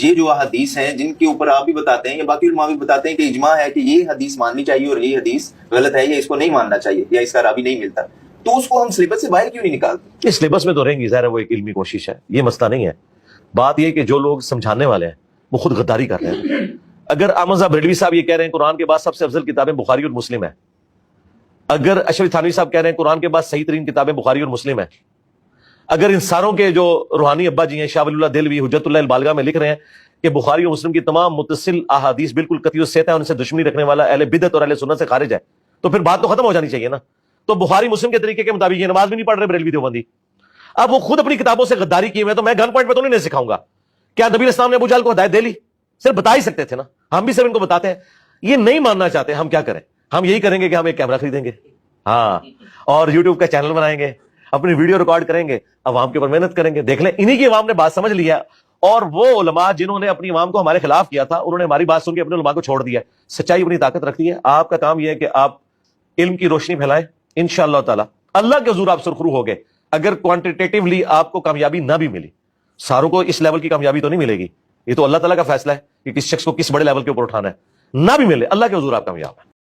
یہ جو حدیث ہیں جن کے اوپر آپ بھی بتاتے ہیں یا باقی علماء بھی بتاتے ہیں کہ اجماع ہے کہ یہ حدیث ماننی چاہیے اور یہ حدیث غلط ہے یا اس کو نہیں ماننا چاہیے یا اس کا راوی نہیں ملتا، تو اس کو ہم سلیبس سے باہر کیوں نہیں نکالتے؟ اس سلیبس میں تو رہیں گی، ظاہر ہے وہ ایک علمی کوشش ہے، یہ مسئلہ نہیں ہے۔ بات یہ کہ جو لوگ سمجھانے والے ہیں وہ خود غداری کر رہے ہیں۔ اگر احمد صاحب بریلوی صاحب یہ کہہ رہے ہیں قرآن کے بعد سب سے افضل کتابیں بخاری اور مسلم ہیں، اگر اشرف تھانوی صاحب کہہ رہے ہیں قرآن کے بعد صحیح ترین کتابیں بخاری اور مسلم ہیں، اگر ان ساروں کے جو روحانی ابا جی ہیں شاہ ولی اللہ دہلوی حجت اللہ البالغہ میں لکھ رہے ہیں کہ بخاری اور مسلم کی تمام متصل احادیث بالکل قطعی الصحت ہے، ان سے دشمنی رکھنے والا اہل بدعت اور اہل سنت سے خارج ہے، تو پھر بات تو ختم ہو جانی چاہیے نا۔ تو بخاری مسلم کے طریقے کے مطابق یہ نماز بھی نہیں پڑھ رہے بریلوی دیوبندی، اب وہ خود اپنی کتابوں سے غداری کی ہوئے، تو میں گن پوائنٹ پہ تو نہیں سکھاؤں گا۔ کیا نبی علیہ السلام نے ابو جہل کو ہدایت دے لی؟ صرف بتا ہی سکتے تھے نا، ہم بھی صرف ان کو بتاتے ہیں۔ یہ نہیں ماننا چاہتے، ہم کیا کریں؟ ہم یہی کریں گے کہ ہم ایک کیمرہ خریدیں گے، ہاں، اور یوٹیوب کا چینل بنائیں گے، اپنی ویڈیو ریکارڈ کریں گے، عوام کے اوپر محنت کریں گے۔ دیکھ لیں انہی کی عوام نے بات سمجھ لیا، اور وہ علماء جنہوں نے اپنی عوام کو ہمارے خلاف کیا تھا انہوں نے ہماری بات سن کے اپنے علماء کو چھوڑ دیا۔ سچائی اپنی طاقت رکھتی ہے، آپ کا کام یہ ہے کہ آپ علم کی روشنی پھیلائیں، انشاءاللہ تعالی اللہ کے حضور آپ سرخرو ہو گئے۔ اگر کوانٹیٹیولی آپ کو کامیابی نہ بھی ملی، ساروں کو اس لیول کی کامیابی تو نہیں ملے گی، یہ تو اللہ تعالیٰ کا فیصلہ ہے کہ کس شخص کو کس بڑے لیول کے اوپر اٹھانا ہے، نہ بھی ملے اللہ کے حضور آپ کامیاب ہیں۔